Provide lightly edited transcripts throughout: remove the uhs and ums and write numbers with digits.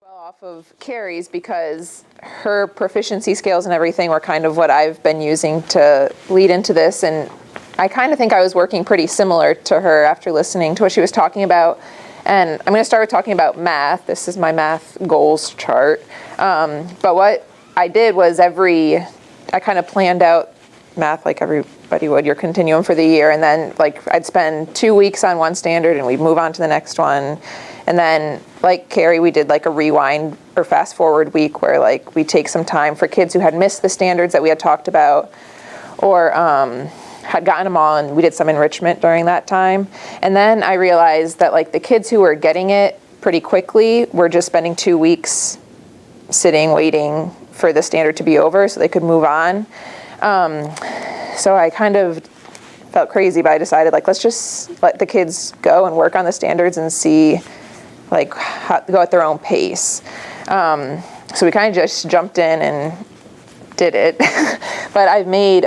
Well, off of Carrie's, because her proficiency scales and everything were kind of what I've been using to lead into this, and I kind of think I was working pretty similar to her after listening to what she was talking about. And I'm going to start with talking about math. This is my math goals chart. But what I did was I kind of planned out math like everybody would, your continuum for the year, and then like I'd spend 2 weeks on one standard and we'd move on to the next one. And then, like Carrie, we did like a rewind or fast forward week where like we take some time for kids who had missed the standards that we had talked about or had gotten them all, and we did some enrichment during that time. And then I realized that like the kids who were getting it pretty quickly were just spending 2 weeks sitting, waiting for the standard to be over so they could move on. So I kind of felt crazy, but I decided like let's just let the kids go and work on the standards and see like go at their own pace. So we kind of just jumped in and did it. But I've made,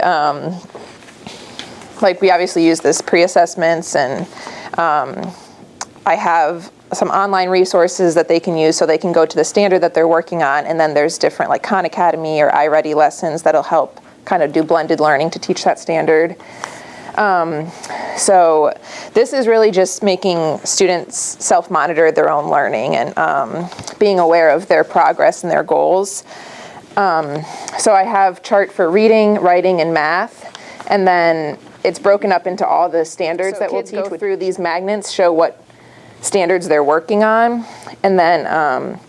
like we obviously use this pre-assessments, and I have some online resources that they can use so they can go to the standard that they're working on, and then there's different like Khan Academy or iReady lessons that'll help kind of do blended learning to teach that standard. So this is really just making students self-monitor their own learning and being aware of their progress and their goals. So I have chart for reading, writing, and math, and then it's broken up into all the standards that we'll teach. Go through these magnets, show what standards they're working on, and then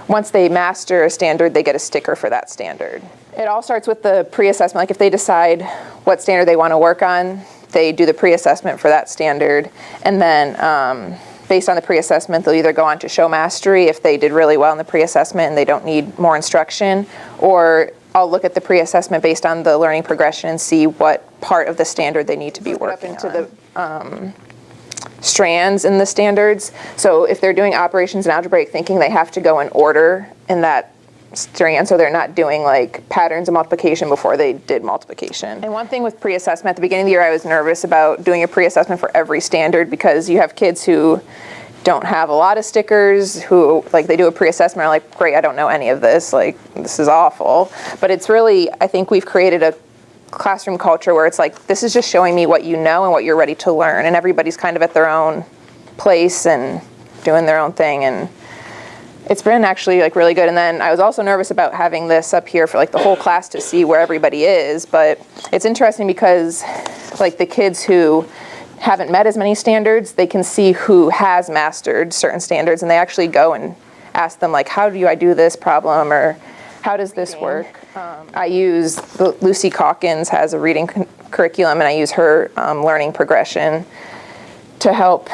once they master a standard, they get a sticker for that standard. It all starts with the pre-assessment. Like if they decide what standard they want to work on, they do the pre-assessment for that standard, and then based on the pre-assessment, they'll either go on to show mastery if they did really well in the pre-assessment and they don't need more instruction, or I'll look at the pre-assessment based on the learning progression and see what part of the standard they need to be working on. Into the strands in the standards. So if they're doing operations and algebraic thinking, they have to go in order in that strand, so they're not doing like patterns of multiplication before they did multiplication. And one thing with pre-assessment, at the beginning of the year I was nervous about doing a pre-assessment for every standard because you have kids who don't have a lot of stickers, who like they do a pre-assessment are like, great, I don't know any of this, like this is awful. But it's really, I think we've created a classroom culture where it's like, this is just showing me what you know and what you're ready to learn, and everybody's kind of at their own place and doing their own thing, and it's been actually like really good. And then I was also nervous about having this up here for like the whole class to see where everybody is, but it's interesting because like the kids who haven't met as many standards, they can see who has mastered certain standards, and they actually go and ask them like, how do I do this problem, or how does this work? I use, Lucy Calkins has a reading curriculum, and I use her learning progression to help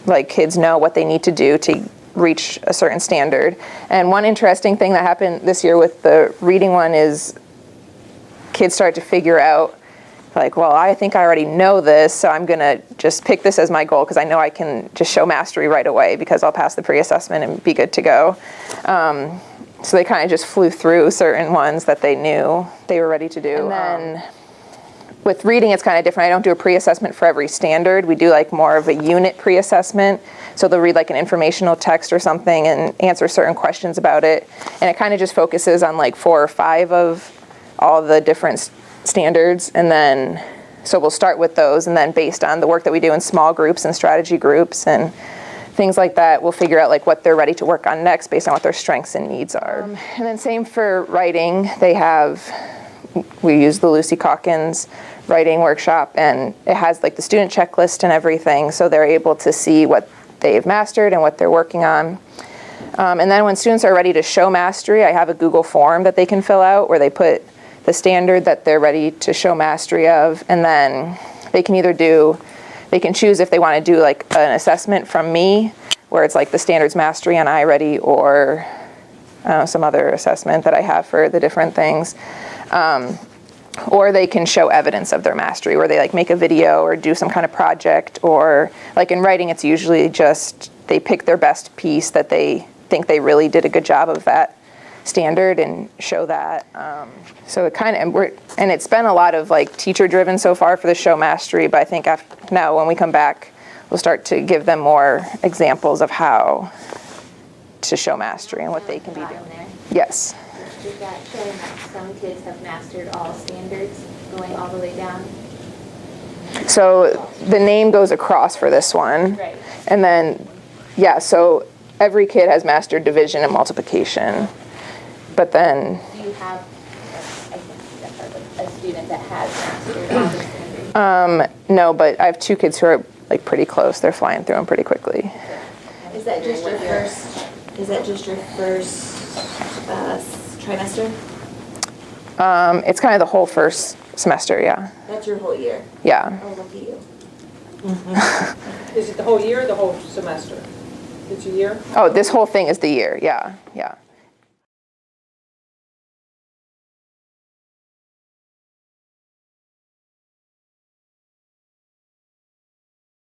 like kids know what they need to do to reach a certain standard. And one interesting thing that happened this year with the reading one is kids start to figure out like, well, I think I already know this, so I'm gonna just pick this as my goal because I know I can just show mastery right away because I'll pass the pre-assessment and be good to go. So they kind of just flew through certain ones that they knew they were ready to do. And then with reading, it's kind of different. I don't do a pre-assessment for every standard. We do like more of a unit pre-assessment. So they'll read like an informational text or something and answer certain questions about it. And it kind of just focuses on like 4 or 5 of all the different standards. And then, so we'll start with those, and then based on the work that we do in small groups and strategy groups and things like that, we'll figure out like what they're ready to work on next based on what their strengths and needs are. And then same for writing. We use the Lucy Calkins writing workshop, and it has like the student checklist and everything, so they're able to see what they've mastered and what they're working on. And then when students are ready to show mastery, I have a Google form that they can fill out where they put the standard that they're ready to show mastery of, and then they can choose if they want to do like an assessment from me where it's like the standards mastery on iReady, or some other assessment that I have for the different things. Or they can show evidence of their mastery where they like make a video or do some kind of project, or like in writing it's usually just they pick their best piece that they think they really did a good job of that standard and show that. So it kind of, and it's been a lot of like teacher driven so far for the show mastery, but I think now when we come back we'll start to give them more examples of how to show mastery and what they can be doing. There. Yes. Is that showing that some kids have mastered all standards, going all the way down? So the name goes across for this one. Right. And then, yeah, so every kid has mastered division and multiplication. But then... Do you have, I can see that part, but a student that has mastered all the standards? No, but I have 2 kids who are like pretty close. They're flying through them pretty quickly. Is that just your first? Is that just your first trimester? It's kind of the whole first semester, yeah. That's your whole year. Yeah. Oh, look at you. Is it the whole year or the whole semester? It's a year? Oh, this whole thing is the year, yeah, yeah.